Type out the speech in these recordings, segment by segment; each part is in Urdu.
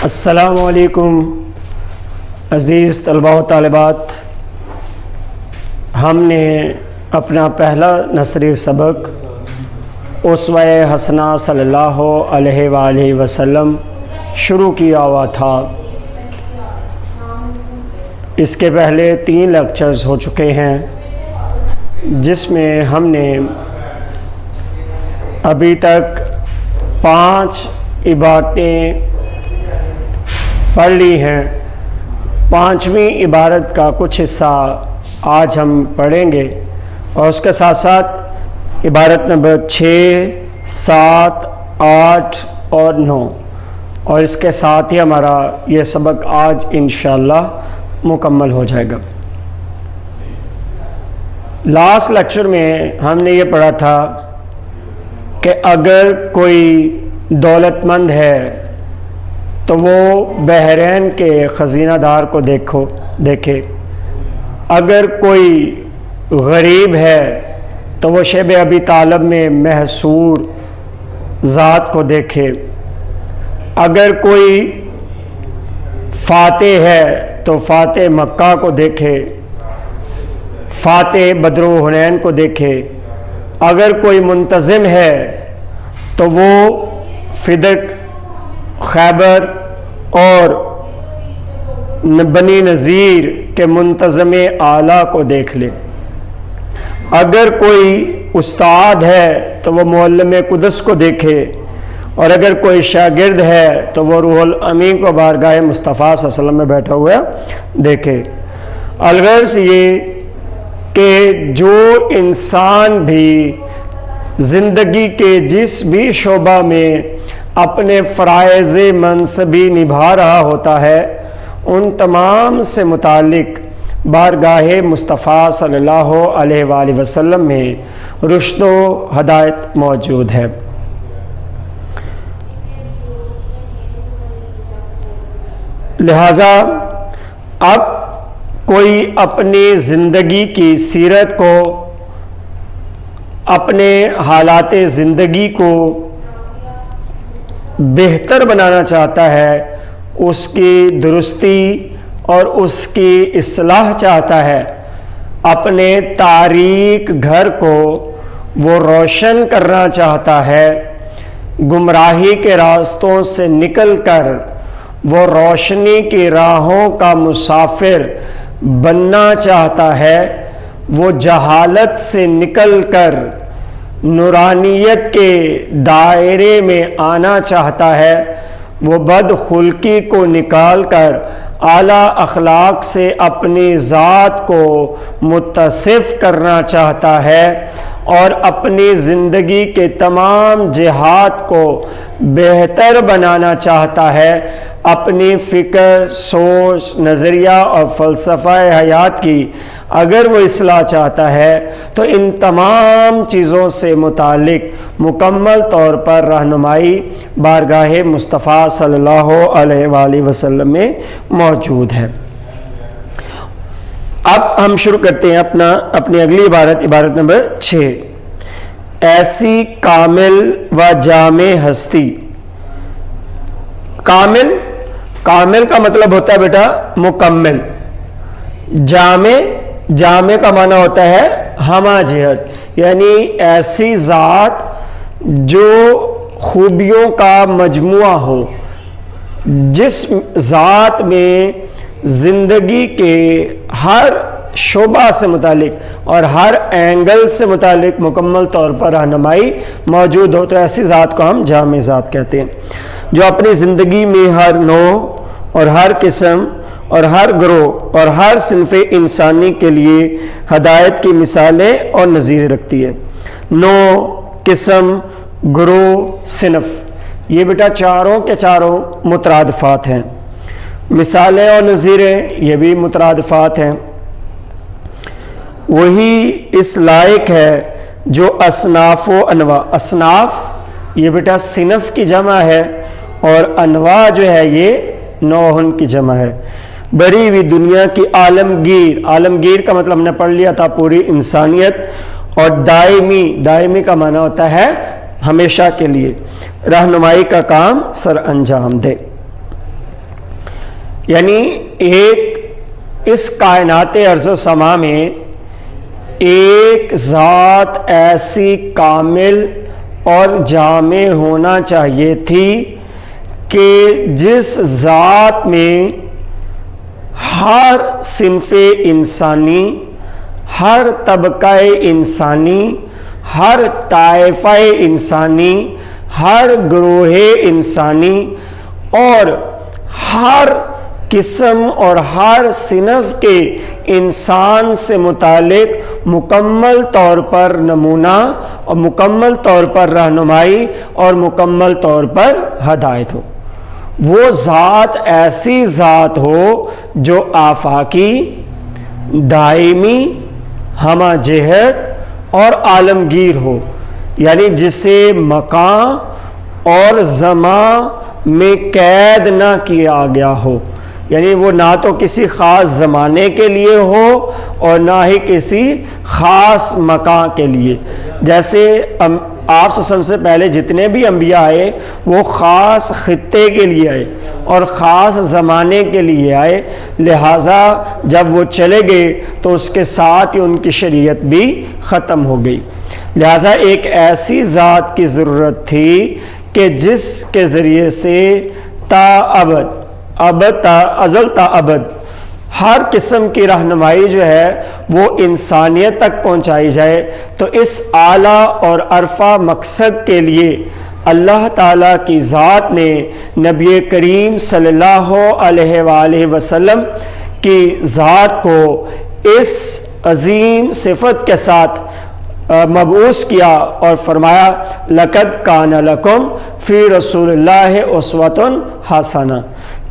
السلام علیکم عزیز طلباء و طالبات، ہم نے اپنا پہلا نصری سبق اسوہ حسنہ صلی اللہ علیہ وآلہ وسلم شروع کیا ہوا تھا۔ اس کے پہلے 3 لیکچرز ہو چکے ہیں، جس میں ہم نے ابھی تک 5 عبارتیں پڑھ لی ہیں۔ 5ویں عبارت کا کچھ حصہ آج ہم پڑھیں گے، اور اس کے ساتھ ساتھ عبارت نمبر 6، 7، 8 اور 9، اور اس کے ساتھ ہی ہمارا یہ سبق آج انشاءاللہ مکمل ہو جائے گا۔ لاسٹ لیکچر میں ہم نے یہ پڑھا تھا کہ اگر کوئی دولت مند ہے تو وہ بحرین کے خزینہ دار کو دیکھے، اگر کوئی غریب ہے تو وہ شیب ابی طالب میں محصور ذات کو دیکھے، اگر کوئی فاتح ہے تو فاتح مکہ کو دیکھے، فاتح بدر و حنین کو دیکھے، اگر کوئی منتظم ہے تو وہ فدق، خیبر اور بنی نذیر کے منتظم اعلیٰ کو دیکھ لے، اگر کوئی استاد ہے تو وہ معلم قدس کو دیکھے، اور اگر کوئی شاگرد ہے تو وہ روح الامین کو بارگاہ مصطفیٰ صلی اللہ علیہ وسلم میں بیٹھا ہوا دیکھے۔ الغرض یہ کہ جو انسان بھی زندگی کے جس بھی شعبہ میں اپنے فرائض منصبی نبھا رہا ہوتا ہے، ان تمام سے متعلق بارگاہ مصطفیٰ صلی اللہ علیہ وآلہ وسلم میں رشد و ہدایت موجود ہے۔ لہذا اب کوئی اپنی زندگی کی سیرت کو، اپنے حالات زندگی کو بہتر بنانا چاہتا ہے، اس کی درستی اور اس کی اصلاح چاہتا ہے، اپنے تاریک گھر کو وہ روشن کرنا چاہتا ہے، گمراہی کے راستوں سے نکل کر وہ روشنی کی راہوں کا مسافر بننا چاہتا ہے، وہ جہالت سے نکل کر نورانیت کے دائرے میں آنا چاہتا ہے، وہ بد خلقی کو نکال کر اعلیٰ اخلاق سے اپنی ذات کو متصف کرنا چاہتا ہے، اور اپنی زندگی کے تمام جہات کو بہتر بنانا چاہتا ہے، اپنی فکر، سوچ، نظریہ اور فلسفہ حیات کی اگر وہ اصلاح چاہتا ہے تو ان تمام چیزوں سے متعلق مکمل طور پر رہنمائی بارگاہ مصطفیٰ صلی اللہ علیہ وآلہ وسلم میں موجود ہے۔ اب ہم شروع کرتے ہیں اپنی اگلی عبارت نمبر 6۔ ایسی کامل و جامع ہستی۔ کامل کا مطلب ہوتا ہے بیٹا مکمل، جامع کا معنی ہوتا ہے ہمہ جہت، یعنی ایسی ذات جو خوبیوں کا مجموعہ ہو، جس ذات میں زندگی کے ہر شعبہ سے متعلق اور ہر اینگل سے متعلق مکمل طور پر رہنمائی موجود ہو، تو ایسی ذات کو ہم جامع ذات کہتے ہیں، جو اپنی زندگی میں ہر نوع اور ہر قسم اور ہر گروہ اور ہر صنف انسانی کے لیے ہدایت کی مثالیں اور نظیریں رکھتی ہے۔ نوع، قسم، گروہ، صنف، یہ بیٹا چاروں کے چاروں مترادفات ہیں۔ مثالیں اور نظیریں یہ بھی مترادفات ہیں۔ وہی اس لائق ہے جو اصناف و انواع، اصناف یہ بیٹا صنف کی جمع ہے، اور انواع جو ہے یہ نوعن کی جمع ہے۔ بڑی ہوئی دنیا کی عالمگیر کا مطلب ہم نے پڑھ لیا تھا پوری انسانیت، اور دائمی کا معنی ہوتا ہے ہمیشہ کے لیے، رہنمائی کا کام سر انجام دے۔ یعنی اس کائنات ارض و سما میں ایک ذات ایسی کامل اور جامع ہونا چاہیے تھی کہ جس ذات میں ہر صنف انسانی، ہر طبقہ انسانی، ہر طائفہ انسانی، ہر گروہ انسانی اور ہر قسم اور ہر صنف کے انسان سے متعلق مکمل طور پر نمونہ اور مکمل طور پر رہنمائی اور مکمل طور پر ہدایت ہو۔ وہ ذات ایسی ذات ہو جو آفاقی، دائمی، ہمہ جہت اور عالمگیر ہو، یعنی جسے مکان اور زمان میں قید نہ کیا گیا ہو، یعنی وہ نہ تو کسی خاص زمانے کے لیے ہو اور نہ ہی کسی خاص مکان کے لیے۔ جیسے آپ صلی اللہ علیہ وسلم سے پہلے جتنے بھی انبیاء آئے وہ خاص خطے کے لیے آئے اور خاص زمانے کے لیے آئے، لہٰذا جب وہ چلے گئے تو اس کے ساتھ ہی ان کی شریعت بھی ختم ہو گئی۔ لہٰذا ایک ایسی ذات کی ضرورت تھی کہ جس کے ذریعے سے تا ابد تا ازل تا ابد ہر قسم کی رہنمائی جو ہے وہ انسانیت تک پہنچائی جائے۔ تو اس اعلیٰ اور عرفہ مقصد کے لیے اللہ تعالیٰ کی ذات نے نبی کریم صلی اللہ علیہ وآلہ وسلم کی ذات کو اس عظیم صفت کے ساتھ مبعوث کیا اور فرمایا لقد کان لکم فی رسول اللہ اسوۃ حسنہ،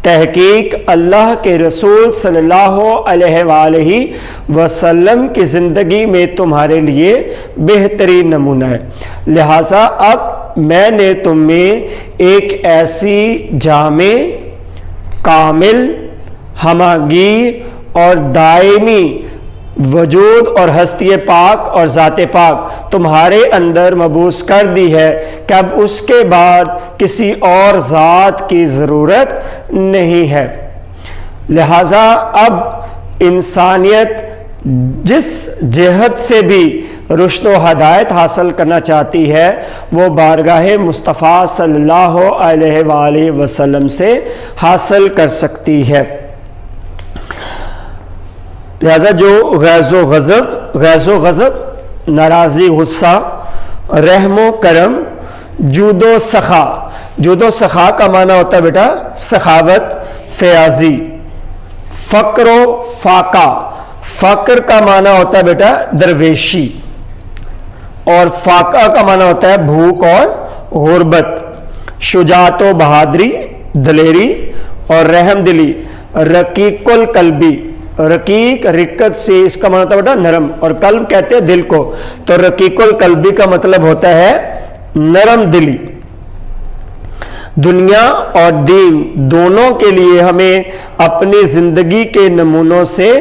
تحقیق اللہ کے رسول صلی اللہ علیہ وآلہ وسلم کی زندگی میں تمہارے لیے بہترین نمونہ ہے۔ لہٰذا اب میں نے تم میں ایک ایسی جامع، کامل، ہماگیر اور دائمی وجود اور ہستی پاک اور ذات پاک تمہارے اندر مبعوث کر دی ہے کہ اب اس کے بعد کسی اور ذات کی ضرورت نہیں ہے۔ لہٰذا اب انسانیت جس جہت سے بھی رشد و ہدایت حاصل کرنا چاہتی ہے وہ بارگاہ مصطفیٰ صلی اللہ علیہ وآلہ وسلم سے حاصل کر سکتی ہے۔ لہذا جو غیظ و غضب، ناراضی، غصہ، رحم و کرم، جود و سخا، جود و سخا کا معنی ہوتا ہے بیٹا سخاوت، فیاضی، فقر و فاقہ، فقر کا معنی ہوتا ہے بیٹا درویشی اور فاقہ کا معنی ہوتا ہے بھوک اور غربت، شجاعت و بہادری، دلیری اور رحم دلی، رقیق القلبی، رقیق رقت سے اس کا معنی ہوتا ہے بیٹا نرم، اور قلب کہتے ہیں دل کو، تو رقیق القلبی کا مطلب ہوتا ہے نرم دلی۔ دنیا اور دین دونوں کے لیے ہمیں اپنی زندگی کے نمونوں سے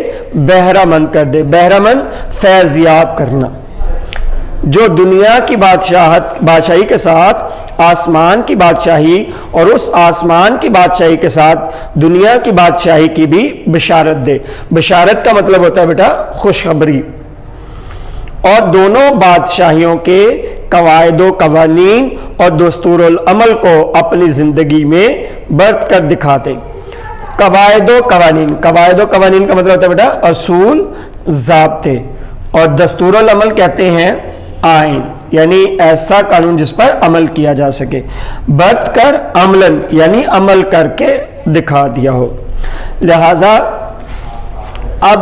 بہرہ مند کر دے، بہرہ مند فیض یاب کرنا۔ جو دنیا کی بادشاہی کے ساتھ آسمان کی بادشاہی اور اس آسمان کی بادشاہی کے ساتھ دنیا کی بادشاہی کی بھی بشارت دے۔ بشارت کا مطلب ہوتا ہے بیٹا خوشخبری، اور دونوں بادشاہیوں کے قواعد و قوانین اور دستور العمل کو اپنی زندگی میں برت کر دکھاتے۔ قواعد و قوانین کا مطلب ہوتا ہے بیٹا اصول، ضابطے، اور دستور العمل کہتے ہیں آئین، یعنی ایسا قانون جس پر عمل کیا جا سکے۔ برت کر عملاً یعنی عمل کر کے دکھا دیا ہو۔ لہذا اب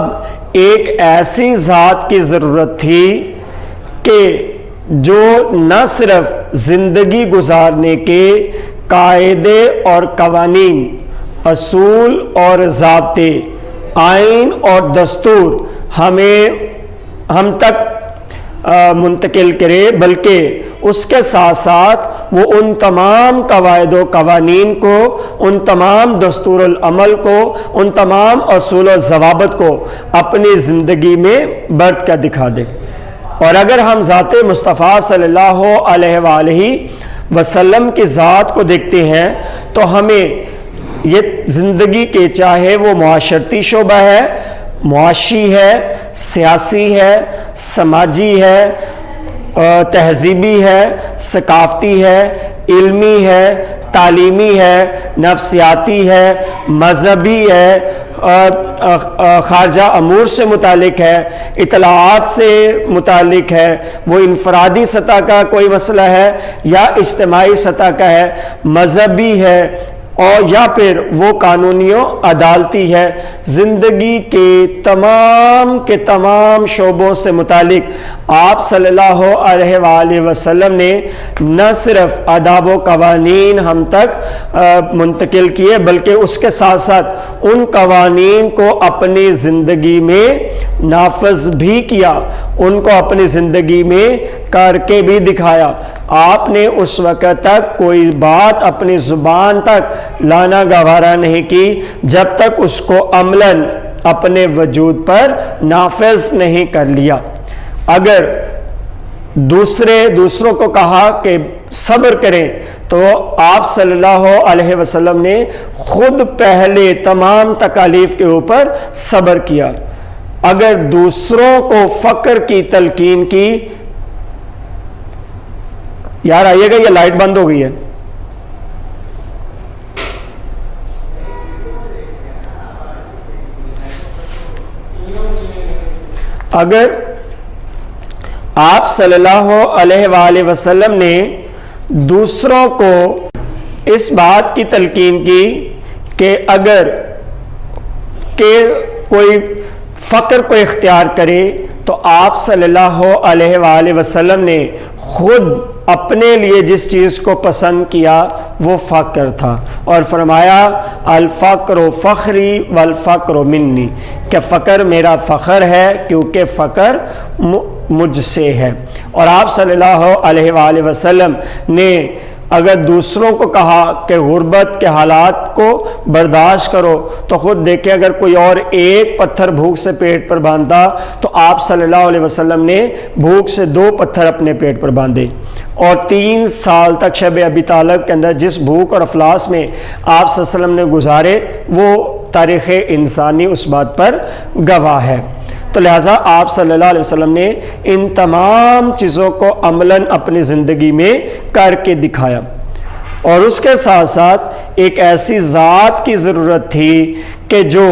ایک ایسی ذات کی ضرورت تھی کہ جو نہ صرف زندگی گزارنے کے قاعدے اور قوانین، اصول اور ضابطے، آئین اور دستور ہم تک منتقل کرے، بلکہ اس کے ساتھ ساتھ وہ ان تمام قواعد و قوانین کو، ان تمام دستور العمل کو، ان تمام اصول و ضوابط کو اپنی زندگی میں برت کر دکھا دے۔ اور اگر ہم ذات مصطفیٰ صلی اللہ علیہ وآلہ وسلم کی ذات کو دیکھتے ہیں تو ہمیں یہ زندگی کے چاہے وہ معاشرتی شعبہ ہے، معاشی ہے، سیاسی ہے، سماجی ہے، تہذیبی ہے، ثقافتی ہے، علمی ہے، تعلیمی ہے، نفسیاتی ہے، مذہبی ہے، خارجہ امور سے متعلق ہے، اطلاعات سے متعلق ہے، وہ انفرادی سطح کا کوئی مسئلہ ہے یا اجتماعی سطح کا ہے، مذہبی ہے اور یا پھر وہ قانونی و عدالتی ہے، زندگی کے تمام شعبوں سے متعلق آپ صلی اللہ علیہ وآلہ وسلم نے نہ صرف آداب و قوانین ہم تک منتقل کیے، بلکہ اس کے ساتھ ساتھ ان قوانین کو اپنی زندگی میں نافذ بھی کیا، ان کو اپنی زندگی میں کر کے بھی دکھایا۔ آپ نے اس وقت تک کوئی بات اپنی زبان تک لانا گوارا نہیں کی جب تک اس کو عملاً اپنے وجود پر نافذ نہیں کر لیا۔ اگر دوسروں کو کہا کہ صبر کریں تو آپ صلی اللہ علیہ وسلم نے خود پہلے تمام تکالیف کے اوپر صبر کیا۔ اگر دوسروں کو فقر کی تلقین کی، یار آئیے گا، یہ لائٹ بند ہو گئی ہے، اگر آپ صلی اللہ علیہ وآلہ وسلم نے دوسروں کو اس بات کی تلقین کی کہ اگر کہ کوئی فقر کو اختیار کرے، تو آپ صلی اللہ علیہ وآلہ وسلم نے خود اپنے لیے جس چیز کو پسند کیا وہ فقر تھا، اور فرمایا الفقر فخری والفقر منی، کہ فقر میرا فخر ہے کیونکہ فقر مجھ سے ہے۔ اور آپ صلی اللہ علیہ وآلہ وسلم نے اگر دوسروں کو کہا کہ غربت کے حالات کو برداشت کرو، تو خود دیکھیں اگر کوئی اور ایک پتھر بھوک سے پیٹ پر باندھا تو آپ صلی اللہ علیہ وسلم نے بھوک سے 2 پتھر اپنے پیٹ پر باندھے، اور 3 سال تک شب ابی طالب کے اندر جس بھوک اور افلاس میں آپ صلی اللہ علیہ وسلم نے گزارے وہ تاریخ انسانی اس بات پر گواہ ہے۔ تو لہٰذا آپ صلی اللہ علیہ وسلم نے ان تمام چیزوں کو عملاً اپنی زندگی میں کر کے دکھایا، اور اس کے ساتھ ساتھ ایک ایسی ذات کی ضرورت تھی کہ جو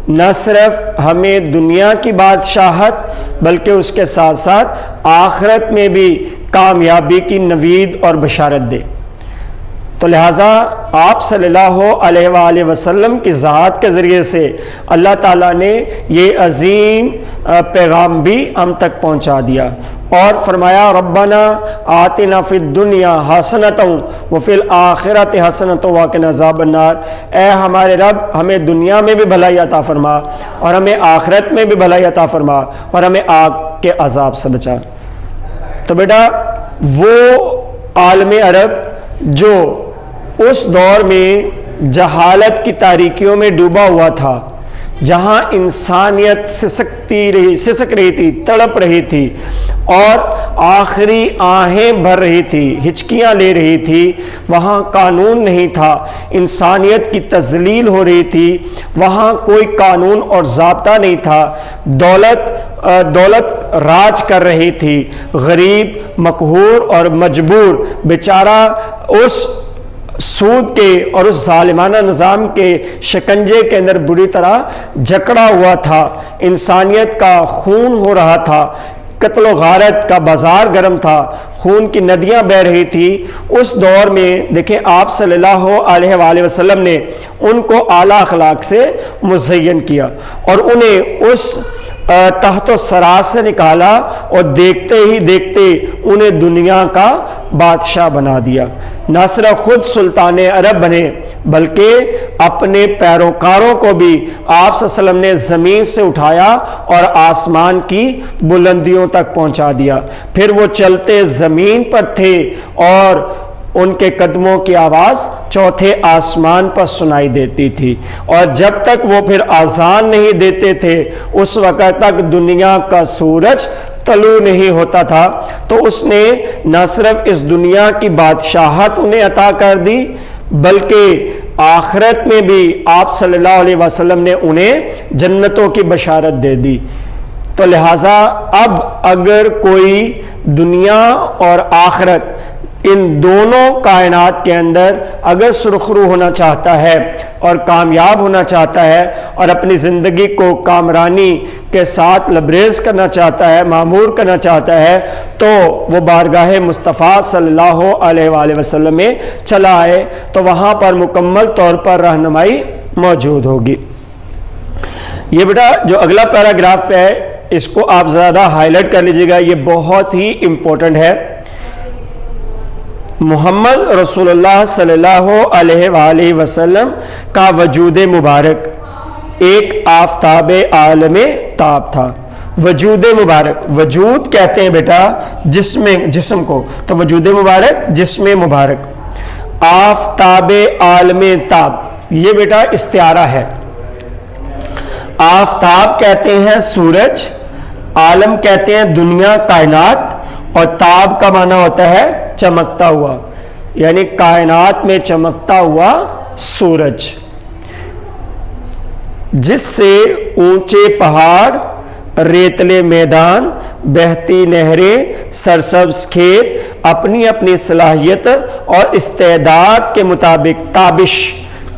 نہ صرف ہمیں دنیا کی بادشاہت بلکہ اس کے ساتھ ساتھ آخرت میں بھی کامیابی کی نوید اور بشارت دے۔ تو لہٰذا آپ صلی اللہ علیہ وآلہ وسلم کی ذات کے ذریعے سے اللہ تعالیٰ نے یہ عظیم پیغام بھی ہم تک پہنچا دیا، اور فرمایا ربنا آتنا فی الدنیا حسنۃ وفی الآخرۃ حسنۃ وقنا عذاب النار، اے ہمارے رب ہمیں دنیا میں بھی بھلائی عطا فرما اور ہمیں آخرت میں بھی بھلائی عطا فرما اور ہمیں آگ کے عذاب سے بچا۔ تو بیٹا وہ عالم عرب جو اس دور میں جہالت کی تاریکیوں میں ڈوبا ہوا تھا، جہاں انسانیت سسک رہی تھی، تڑپ رہی تھی اور آخری آہیں بھر رہی تھی، ہچکیاں لے رہی تھی، وہاں قانون نہیں تھا، انسانیت کی تذلیل ہو رہی تھی، وہاں کوئی قانون اور ضابطہ نہیں تھا، دولت راج کر رہی تھی، غریب مقہور اور مجبور بیچارہ اس سود کے اور اس ظالمانہ نظام کے شکنجے کے اندر بری طرح جکڑا ہوا تھا، انسانیت کا خون ہو رہا تھا، قتل و غارت کا بازار گرم تھا، خون کی ندیاں بہہ رہی تھی۔ اس دور میں دیکھیں آپ صلی اللہ علیہ وآلہ وسلم نے ان کو اعلیٰ اخلاق سے مزین کیا اور انہیں اس تحت و سرا سے نکالا، اور دیکھتے ہی دیکھتے انہیں دنیا کا بادشاہ بنا دیا۔ نہ صرف خود سلطان عرب بنے بلکہ اپنے پیروکاروں کو بھی آپ صلی اللہ علیہ وسلم نے زمین سے اٹھایا اور آسمان کی بلندیوں تک پہنچا دیا۔ پھر وہ چلتے زمین پر تھے اور ان کے قدموں کی آواز چوتھے آسمان پر سنائی دیتی تھی، اور جب تک وہ پھر آذان نہیں دیتے تھے اس وقت تک دنیا کا سورج طلوع نہیں ہوتا تھا۔ تو اس نے نہ صرف اس دنیا کی بادشاہت انہیں عطا کر دی بلکہ آخرت میں بھی آپ صلی اللہ علیہ وسلم نے انہیں جنتوں کی بشارت دے دی۔ تو لہٰذا اب اگر کوئی دنیا اور آخرت ان دونوں کائنات کے اندر اگر سرخرو ہونا چاہتا ہے اور کامیاب ہونا چاہتا ہے اور اپنی زندگی کو کامرانی کے ساتھ لبریز کرنا چاہتا ہے، معمور کرنا چاہتا ہے، تو وہ بارگاہ مصطفیٰ صلی اللہ علیہ وآلہ وسلم میں چلا آئے، تو وہاں پر مکمل طور پر رہنمائی موجود ہوگی۔ یہ بیٹا جو اگلا پیراگراف ہے اس کو آپ زیادہ ہائی لائٹ کر لیجئے گا، یہ بہت ہی امپورٹنٹ ہے۔ محمد رسول اللہ صلی اللہ علیہ وآلہ وسلم کا وجود مبارک ایک آفتاب عالم تاب تھا۔ وجود مبارک، وجود کہتے ہیں بیٹا جسم کو، تو وجود مبارک جسم مبارک، آفتاب عالم تاب، یہ بیٹا استعارہ ہے۔ آفتاب کہتے ہیں سورج، عالم کہتے ہیں دنیا کائنات، اور تاب کا معنی ہوتا ہے چمکتا ہوا، یعنی کائنات میں چمکتا ہوا سورج، جس سے اونچے پہاڑ، ریتلے میدان، بہتی نہریں، سرسبز کھیت اپنی اپنی صلاحیت اور استعداد کے مطابق تابش،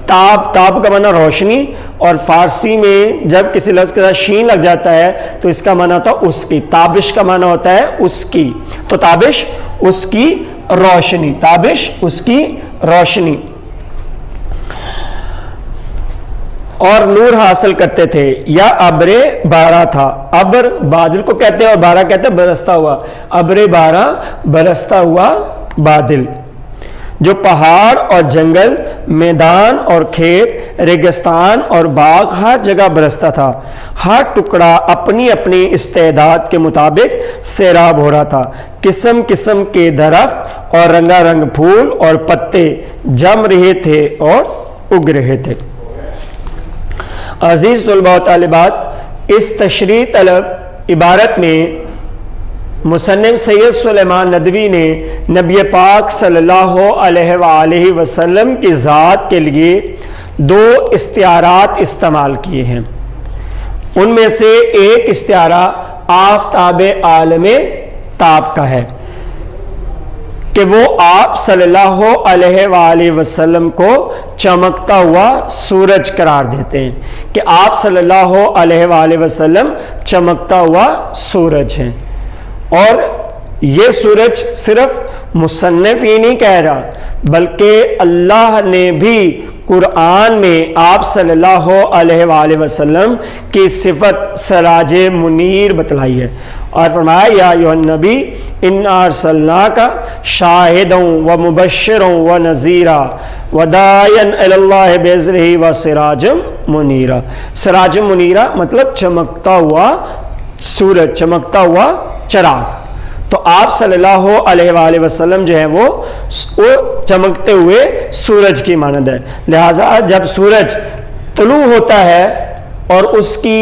تاب کا معنی روشنی، اور فارسی میں جب کسی لفظ کے ساتھ شین لگ جاتا ہے تو اس کا معنی ہوتا ہے اس کی، تابش کا معنی ہوتا ہے اس کی، تو تابش اس کی روشنی، تابش اس کی روشنی، اور نور حاصل کرتے تھے، یا ابر بارہ تھا۔ ابر بادل کو کہتے ہیں اور بارہ کہتے ہیں برستا ہوا، ابر بارہ برستا ہوا بادل، جو پہاڑ اور جنگل، میدان اور کھیت، ریگستان اور باغ ہر جگہ برستا تھا، ہر ٹکڑا اپنی اپنی استعداد کے مطابق سیراب ہو رہا تھا، قسم قسم کے درخت اور رنگا رنگ پھول اور پتے جم رہے تھے اور اگ رہے تھے۔ عزیز طلباء و طالبات، اس تشریح طلب عبارت میں مصنف سید سلیمان ندوی نے نبی پاک صلی اللہ علیہ وآلہ وسلم کی ذات کے لیے دو استعارات استعمال کیے ہیں۔ ان میں سے ایک استعارہ آفتاب عالم تاب کا ہے کہ وہ آپ صلی اللہ علیہ وآلہ وسلم کو چمکتا ہوا سورج قرار دیتے ہیں، کہ آپ صلی اللہ علیہ وآلہ وسلم چمکتا ہوا سورج ہیں۔ اور یہ سورج صرف مصنف ہی نہیں کہہ رہا، بلکہ اللہ نے بھی قرآن میں آپ صلی اللہ علیہ وآلہ وسلم کی صفت سراج منیر بتلائی ہے، اور فرمایا یا ایھا النبی انا ارسلناک شاہدا ومبشرا ونذیرا وداعیا الی اللہ باذنہ وسراجا منیرا۔ سراج منیرا مطلب چمکتا ہوا سورج، چمکتا ہوا چراغ۔ تو آپ صلی اللہ علیہ وآلہ وسلم جو ہے وہ چمکتے ہوئے سورج کی مانند ہے۔ لہٰذا جب سورج طلوع ہوتا ہے اور اس کی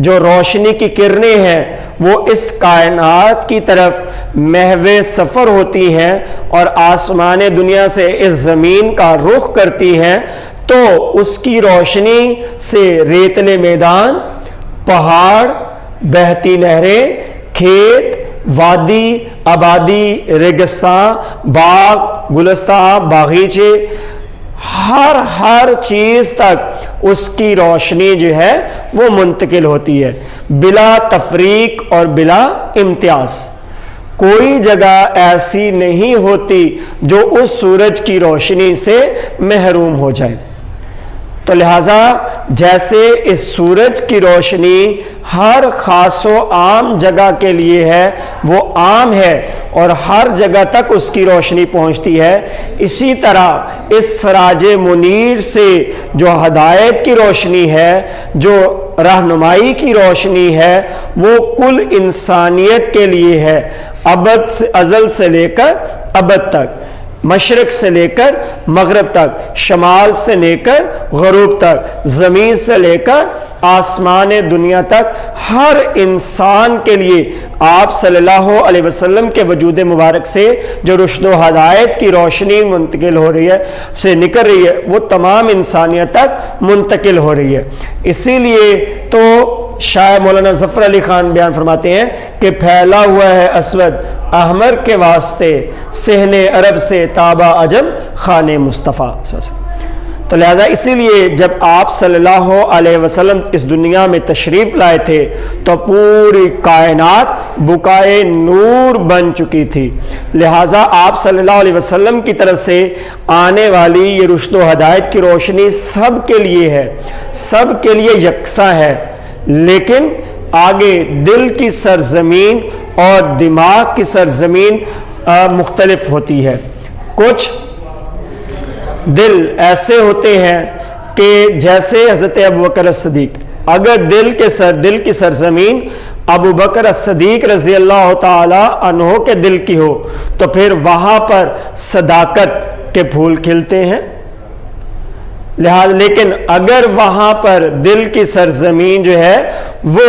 جو روشنی کی کرنیں ہیں وہ اس کائنات کی طرف محو سفر ہوتی ہیں اور آسمان دنیا سے اس زمین کا رخ کرتی ہیں، تو اس کی روشنی سے ریتلے میدان، پہاڑ، بہتی نہریں، کھیت، وادی، آبادی، ریگستان، باغ، گلستان، باغیچے، ہر چیز تک اس کی روشنی جو ہے وہ منتقل ہوتی ہے بلا تفریق اور بلا امتیاز۔ کوئی جگہ ایسی نہیں ہوتی جو اس سورج کی روشنی سے محروم ہو جائے۔ تو لہٰذا جیسے اس سورج کی روشنی ہر خاص و عام جگہ کے لیے ہے، وہ عام ہے اور ہر جگہ تک اس کی روشنی پہنچتی ہے، اسی طرح اس سراج منیر سے جو ہدایت کی روشنی ہے، جو رہنمائی کی روشنی ہے، وہ کل انسانیت کے لیے ہے، ازل سے لے کر ابد تک۔ مشرق سے لے کر مغرب تک، شمال سے لے کر غروب تک، زمین سے لے کر آسمان دنیا تک، ہر انسان کے لیے آپ صلی اللہ علیہ وسلم کے وجود مبارک سے جو رشد و ہدایت کی روشنی منتقل ہو رہی ہے، سے نکل رہی ہے، وہ تمام انسانیت تک منتقل ہو رہی ہے۔ اسی لیے تو شاعر مولانا ظفر علی خان بیان فرماتے ہیں کہ پھیلا ہوا ہے اسود احمر کے واسطے، صحن عرب سے تابا عجم خان مصطفیٰ۔ تو لہذا اسی لیے جب آپ صلی اللہ علیہ وسلم اس دنیا میں تشریف لائے تھے تو پوری کائنات بکائے نور بن چکی تھی، لہذا آپ صلی اللہ علیہ وسلم کی طرف سے آنے والی یہ رشد و ہدایت کی روشنی سب کے لیے ہے، سب کے لیے یکساں ہے، لیکن آگے دل کی سرزمین اور دماغ کی سرزمین مختلف ہوتی ہے۔ کچھ دل ایسے ہوتے ہیں کہ جیسے حضرت ابوبکر صدیق، اگر دل کی سرزمین ابوبکر صدیق رضی اللہ تعالی عنہ کے دل کی ہو تو پھر وہاں پر صداقت کے پھول کھلتے ہیں، لہذا لیکن اگر وہاں پر دل کی سرزمین جو ہے وہ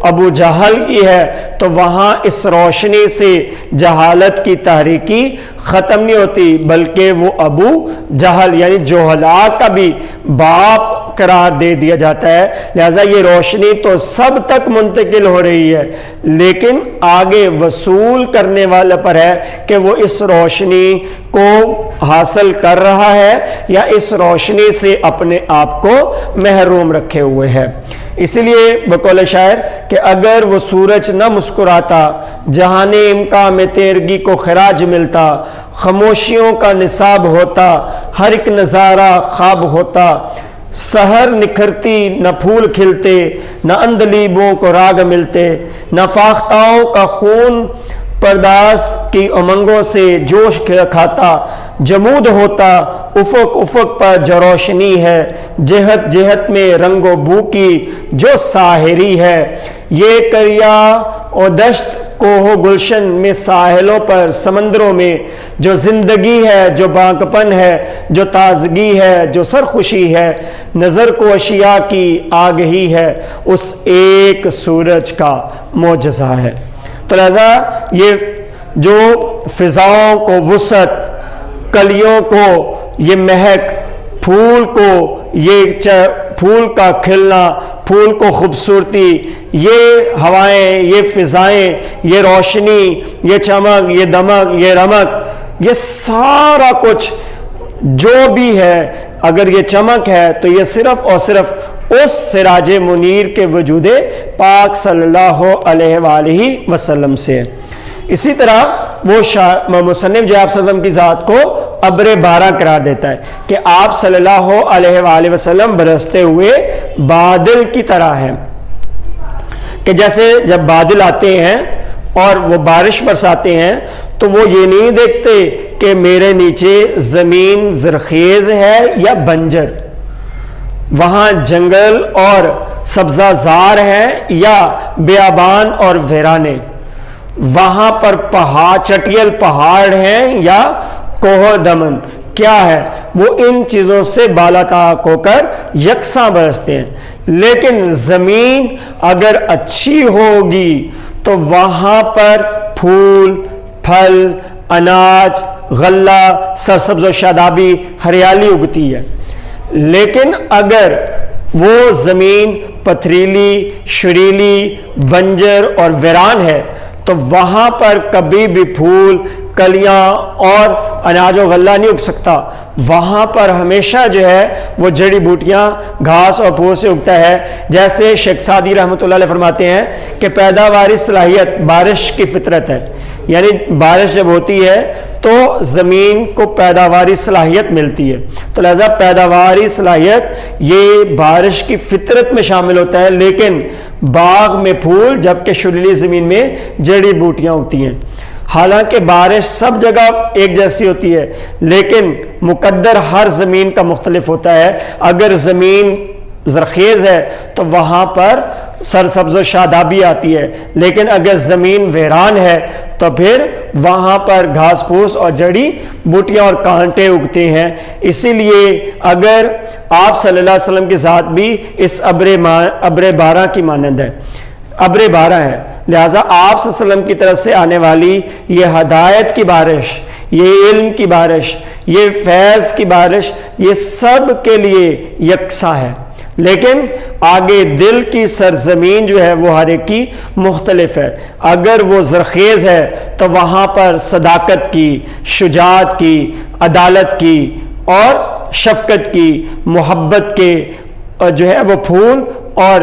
ابو جہل کی ہے تو وہاں اس روشنی سے جہالت کی تحریکی ختم نہیں ہوتی، بلکہ وہ ابو جہل یعنی جوہلا کا بھی باپ قرار دے دیا جاتا ہے۔ لہذا یہ روشنی تو سب تک منتقل ہو رہی ہے، لیکن آگے وصول کرنے والا پر ہے کہ وہ اس روشنی کو حاصل کر رہا ہے یا اس روشنی سے اپنے آپ کو محروم رکھے ہوئے ہے۔ اسی لیے بقول شاعر کہ اگر وہ سورج نہ مسکراتا، جہان امکان میں تیرگی کو خراج ملتا، خاموشیوں کا نصاب ہوتا، ہر ایک نظارہ خواب ہوتا، سحر نکھرتی نہ پھول کھلتے، نہ اندلیبوں کو راگ ملتے، نہ فاختاؤں کا خون پرداز کی امنگوں سے جوش کھاتا، جمود ہوتا افق افق پر جو روشنی ہے، جہت جہت میں رنگ و بو کی جو ساحری ہے، یہ کریا اور دشت کوہ گلشن میں ساحلوں پر سمندروں میں جو زندگی ہے، جو باغپن ہے، جو تازگی ہے، جو سرخوشی ہے، نظر کو اشیاء کی آگہی ہے، اس ایک سورج کا معجزہ ہے۔ تو لہذا یہ جو فضاؤں کو وسعت، کلیوں کو یہ مہک، پھول کو یہ پھول کا کھلنا، پھول کو خوبصورتی، یہ ہوائیں، یہ فضائیں، یہ روشنی، یہ چمک، یہ دمک، یہ رمک، یہ سارا کچھ جو بھی ہے، اگر یہ چمک ہے تو یہ صرف اور صرف اس سراج منیر کے وجود پاک صلی اللہ علیہ وآلہ وسلم سے ہے۔ اسی طرح وہ مصنف جو آپ صلی اللہ علیہ وسلم کی ذات کو ابر بارہ قرار دیتا ہے کہ آپ صلی اللہ علیہ وآلہ وسلم برستے ہوئے بادل کی طرح ہیں، کہ جیسے جب بادل آتے ہیں اور وہ بارش برساتے ہیں تو وہ یہ نہیں دیکھتے کہ میرے نیچے زمین زرخیز ہے یا بنجر، وہاں جنگل اور سبزہ زار ہے یا بیابان اور ویرانے، وہاں پر چٹیل پہاڑ ہیں یا کوہ دمن، کیا ہے وہ ان چیزوں سے بالا طاق ہو کر یکساں برستے ہیں۔ لیکن زمین اگر اچھی ہوگی تو وہاں پر پھول، پھل، اناج، غلہ، سرسبز و شادابی، ہریالی اگتی ہے۔ لیکن اگر وہ زمین پتھریلی، شریلی، بنجر اور ویران ہے تو وہاں پر کبھی بھی پھول، کلیاں اور اناج و غلہ نہیں اگ سکتا، وہاں پر ہمیشہ جو ہے وہ جڑی بوٹیاں، گھاس اور پھول سے اگتا ہے۔ جیسے شیخ سعدی رحمۃ اللہ علیہ فرماتے ہیں کہ پیداواری صلاحیت بارش کی فطرت ہے، یعنی بارش جب ہوتی ہے تو زمین کو پیداواری صلاحیت ملتی ہے، تو لہذا پیداواری صلاحیت یہ بارش کی فطرت میں شامل ہوتا ہے، لیکن باغ میں پھول جبکہ شریلی زمین میں جڑی بوٹیاں اگتی ہیں۔ حالانکہ بارش سب جگہ ایک جیسی ہوتی ہے، لیکن مقدر ہر زمین کا مختلف ہوتا ہے۔ اگر زمین زرخیز ہے تو وہاں پر سرسبز و شادابی آتی ہے، لیکن اگر زمین ویران ہے تو پھر وہاں پر گھاس پھوس اور جڑی بوٹیاں اور کانٹے اگتے ہیں. اسی لیے اگر آپ صلی اللہ علیہ وسلم کی ذات بھی اس ابر بارہ کی مانند ہے, ابر بارہ ہے, لہٰذا آپ صلی اللہ علیہ وسلم کی طرف سے آنے والی یہ ہدایت کی بارش, یہ علم کی بارش, یہ فیض کی بارش, یہ سب کے لیے یکساں ہے. لیکن آگے دل کی سرزمین جو ہے وہ ہر ایک کی مختلف ہے. اگر وہ زرخیز ہے تو وہاں پر صداقت کی, شجاعت کی, عدالت کی اور شفقت کی, محبت کے جو ہے وہ پھول اور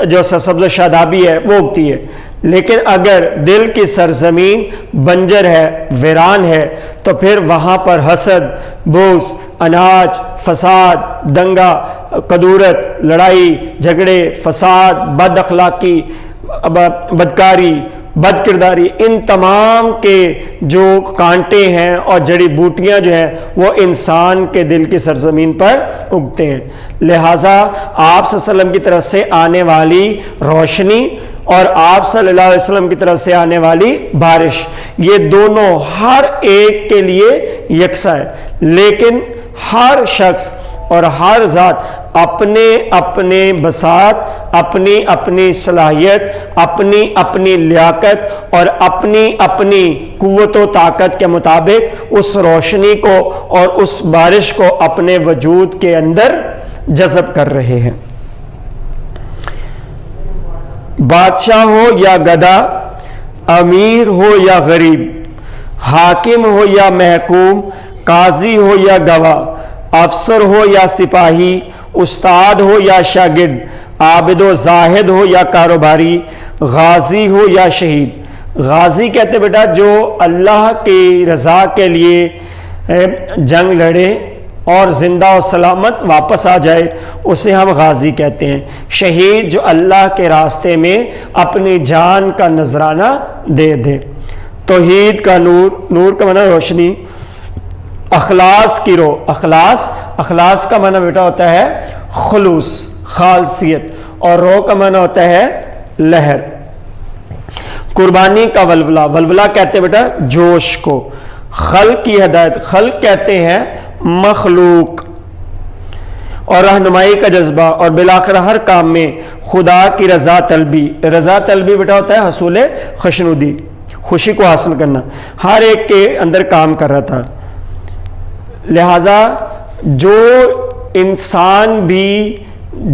جو سبز و شادابی ہے وہ اگتی ہے. لیکن اگر دل کی سرزمین بنجر ہے, ویران ہے, تو پھر وہاں پر حسد, بغض, اناج, فساد, دنگا, کدورت, لڑائی جھگڑے, فساد, بد اخلاقی, بدکاری, بد کرداری, ان تمام کے جو کانٹے ہیں اور جڑی بوٹیاں جو ہیں وہ انسان کے دل کی سرزمین پر اگتے ہیں. لہٰذا آپ صلی اللہ علیہ وسلم کی طرف سے آنے والی روشنی اور آپ صلی اللہ علیہ وسلم کی طرف سے آنے والی بارش, یہ دونوں ہر ایک کے لیے یکساں ہے. لیکن ہر شخص اور ہر ذات اپنے اپنے بساط, اپنی اپنی صلاحیت, اپنی اپنی لیاقت اور اپنی اپنی قوت و طاقت کے مطابق اس روشنی کو اور اس بارش کو اپنے وجود کے اندر جذب کر رہے ہیں. بادشاہ ہو یا گدا, امیر ہو یا غریب, حاکم ہو یا محکوم, قاضی ہو یا گواہ, افسر ہو یا سپاہی, استاد ہو یا شاگرد, عابد و زاہد ہو یا کاروباری, غازی ہو یا شہید. غازی کہتے بیٹا جو اللہ کی رضا کے لیے جنگ لڑے اور زندہ و سلامت واپس آ جائے, اسے ہم غازی کہتے ہیں. شہید جو اللہ کے راستے میں اپنی جان کا نذرانہ دے دے. توحید کا نور, نور کا معنی روشنی, اخلاص کی رو, اخلاص کا معنی بیٹا ہوتا ہے خلوص, خالصیت, اور رو کا معنی ہوتا ہے لہر. قربانی کا ولولہ, ولولہ کہتے ہیں بیٹا جوش کو. خلق کی ہدایت, خلق کہتے ہیں مخلوق, اور رہنمائی کا جذبہ, اور بالآخر ہر کام میں خدا کی رضا طلبی. رضا طلبی بیٹا ہوتا ہے حصول خوشنودی, خوشی کو حاصل کرنا. ہر ایک کے اندر کام کر رہا تھا. لہذا جو انسان بھی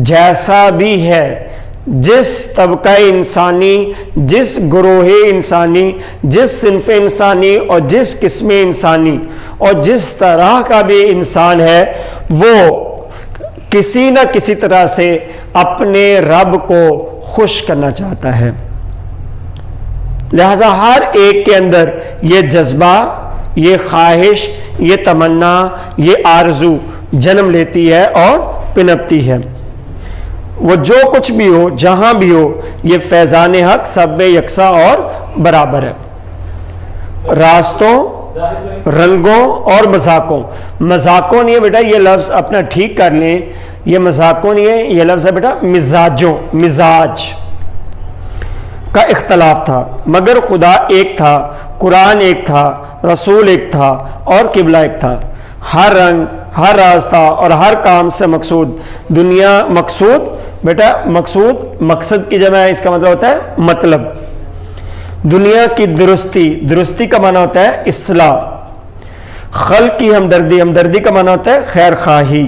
جیسا بھی ہے, جس طبقہ انسانی, جس گروہ انسانی, جس صنف انسانی اور جس قسم انسانی اور جس طرح کا بھی انسان ہے, وہ کسی نہ کسی طرح سے اپنے رب کو خوش کرنا چاہتا ہے. لہذا ہر ایک کے اندر یہ جذبہ, یہ خواہش, یہ تمنا, یہ آرزو جنم لیتی ہے اور پنپتی ہے. وہ جو کچھ بھی ہو, جہاں بھی ہو, یہ فیضان حق سب میں یکساں اور برابر ہے. راستوں, رنگوں اور مذاقوں. مذاقوں نہیں ہے بیٹا, یہ لفظ اپنا ٹھیک کر لیں, یہ مذاقوں نہیں ہے, یہ لفظ ہے بیٹا مزاجوں, مزاج کا اختلاف تھا, مگر خدا ایک تھا, قرآن ایک تھا, رسول ایک تھا اور قبلہ ایک تھا. ہر رنگ, ہر راستہ اور ہر کام سے مقصود دنیا. مقصود بیٹا, مقصود مقصد کی جمع ہے, اس کا مطلب ہوتا ہے مطلب. دنیا کی درستی, درستی کا معنی ہوتا ہے اصلاح. خلق کی ہمدردی, ہمدردی کا معنی ہوتا ہے خیر خواہی.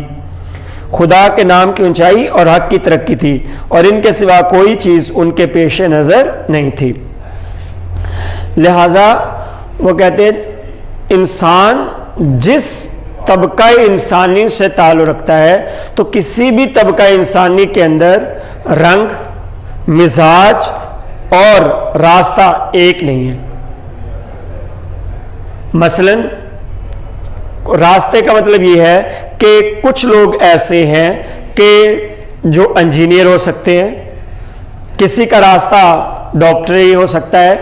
خدا کے نام کی اونچائی اور حق کی ترقی تھی, اور ان کے سوا کوئی چیز ان کے پیش نظر نہیں تھی. لہذا وہ کہتے ہیں انسان جس طبقہ انسانی سے تعلق رکھتا ہے, تو کسی بھی طبقہ انسانی کے اندر رنگ, مزاج اور راستہ ایک نہیں ہے. مثلا راستے کا مطلب یہ ہے کہ کچھ لوگ ایسے ہیں کہ جو انجینئر ہو سکتے ہیں, کسی کا راستہ ڈاکٹری ہو سکتا ہے,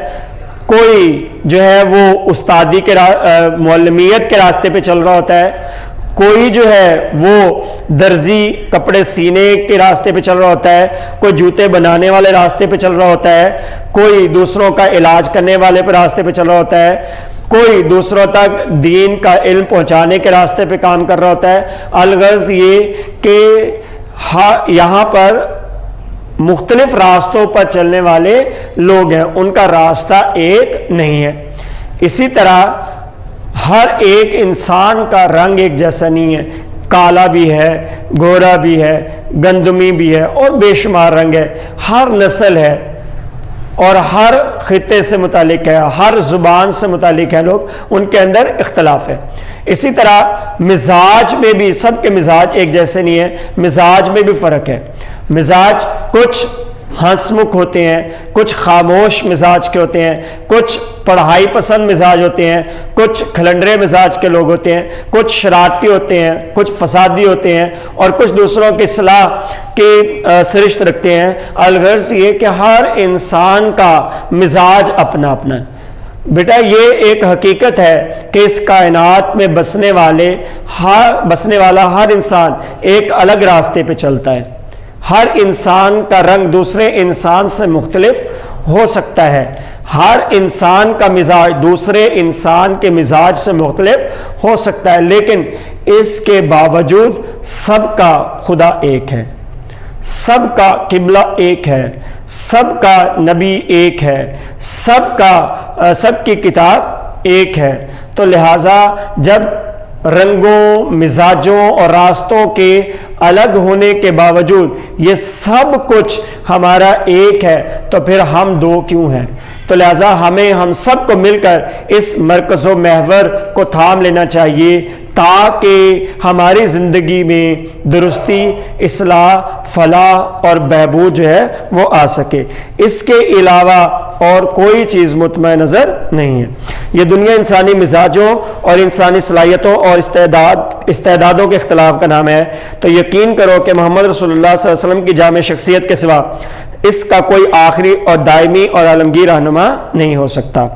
کوئی جو ہے وہ استادی کے معلمیت کے راستے پہ چل رہا ہوتا ہے, کوئی جو ہے وہ درزی کپڑے سینے کے راستے پہ چل رہا ہوتا ہے، کوئی جوتے بنانے والے راستے پہ چل رہا ہوتا ہے، کوئی دوسروں کا علاج کرنے والے پہ راستے پہ چل رہا ہوتا ہے، کوئی دوسروں تک دین کا علم پہنچانے کے راستے پہ کام کر رہا ہوتا ہے۔ الغرض یہ کہ یہاں پر مختلف راستوں پر چلنے والے لوگ ہیں، ان کا راستہ ایک نہیں ہے۔ اسی طرح ہر ایک انسان کا رنگ ایک جیسا نہیں ہے، کالا بھی ہے، گورا بھی ہے، گندمی بھی ہے، اور بے شمار رنگ ہے۔ ہر نسل ہے اور ہر خطے سے متعلق ہے، ہر زبان سے متعلق ہے لوگ، ان کے اندر اختلاف ہے۔ اسی طرح مزاج میں بھی سب کے مزاج ایک جیسے نہیں ہیں، مزاج میں بھی فرق ہے۔ مزاج کچھ ہنسمکھ ہوتے ہیں، کچھ خاموش مزاج کے ہوتے ہیں، کچھ پڑھائی پسند مزاج ہوتے ہیں، کچھ کھلنڈرے مزاج کے لوگ ہوتے ہیں، کچھ شرارتی ہوتے ہیں، کچھ فسادی ہوتے ہیں، اور کچھ دوسروں کی اصلاح کی سرشت رکھتے ہیں۔ الغرض یہ کہ ہر انسان کا مزاج اپنا اپنا ہے۔ بیٹا یہ ایک حقیقت ہے کہ اس کائنات میں بسنے والا ہر انسان ایک الگ راستے پہ چلتا ہے۔ ہر انسان کا رنگ دوسرے انسان سے مختلف ہو سکتا ہے، ہر انسان کا مزاج دوسرے انسان کے مزاج سے مختلف ہو سکتا ہے، لیکن اس کے باوجود سب کا خدا ایک ہے، سب کا قبلہ ایک ہے، سب کا نبی ایک ہے، سب کی کتاب ایک ہے۔ تو لہٰذا جب رنگوں، مزاجوں اور راستوں کے الگ ہونے کے باوجود یہ سب کچھ ہمارا ایک ہے، تو پھر ہم دو کیوں ہیں؟ تو لہٰذا ہم سب کو مل کر اس مرکز و محور کو تھام لینا چاہیے، تاکہ ہماری زندگی میں درستی، اصلاح، فلاح اور بہبود جو ہے وہ آ سکے۔ اس کے علاوہ اور کوئی چیز مطمع نظر نہیں ہے۔ یہ دنیا انسانی مزاجوں اور انسانی صلاحیتوں اور استعدادوں کے اختلاف کا نام ہے، تو یقین کرو کہ محمد رسول اللہ صلی اللہ علیہ وسلم کی جامع شخصیت کے سوا اس کا کوئی آخری اور دائمی اور عالمگیر رہنما نہیں ہو سکتا۔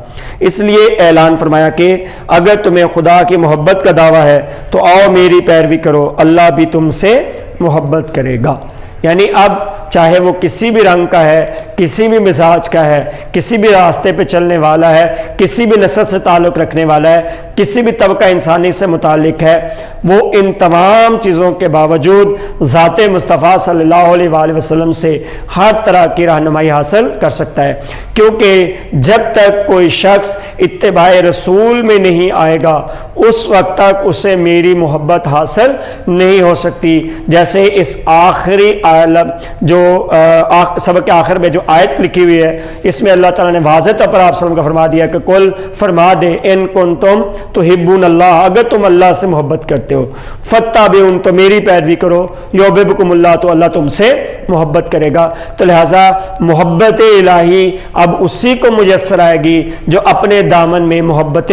اس لیے اعلان فرمایا کہ اگر تمہیں خدا کی محبت کا دعویٰ ہے تو آؤ میری پیروی کرو، اللہ بھی تم سے محبت کرے گا۔ یعنی اب چاہے وہ کسی بھی رنگ کا ہے، کسی بھی مزاج کا ہے، کسی بھی راستے پہ چلنے والا ہے، کسی بھی نسل سے تعلق رکھنے والا ہے، کسی بھی طبقہ انسانی سے متعلق ہے، وہ ان تمام چیزوں کے باوجود ذات مصطفیٰ صلی اللہ علیہ وآلہ وسلم سے ہر طرح کی رہنمائی حاصل کر سکتا ہے، کیونکہ جب تک کوئی شخص اتباع رسول میں نہیں آئے گا اس وقت تک اسے میری محبت حاصل نہیں ہو سکتی۔ جیسے اس آخری جو سبق کے آخر میں جو آیت لکھی ہوئی ہے، اس میں اللہ تعالیٰ نے واضح طور پر آپ وسلم کا فرما دیا کہ کل فرما دے ان کنتم تحبون اللہ، اگر تم اللہ سے محبت کرتے ہو، فاتبعون تو میری پیروی کرو، یحببکم اللہ تو اللہ تم سے محبت کرے گا۔ تو لہٰذا محبت الہی اب اسی کو میسر آئے گی جو اپنے دامن میں محبت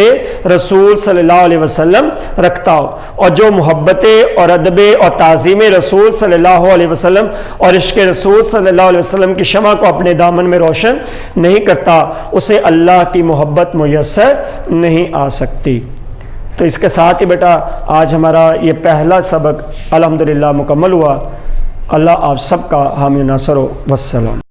رسول صلی اللہ علیہ وسلم رکھتا ہو، اور جو محبت اور ادب اور تعظیم رسول صلی اللہ علیہ وسلم اور عشق رسول صلی اللہ علیہ وسلم کی شمع کو اپنے دامن میں روشن نہیں کرتا، اسے اللہ کی محبت میسر نہیں آ سکتی۔ تو اس کے ساتھ ہی بیٹا آج ہمارا یہ پہلا سبق الحمدللہ مکمل ہوا۔ اللہ آپ سب کا حامی و ناصر ہو۔ والسلام۔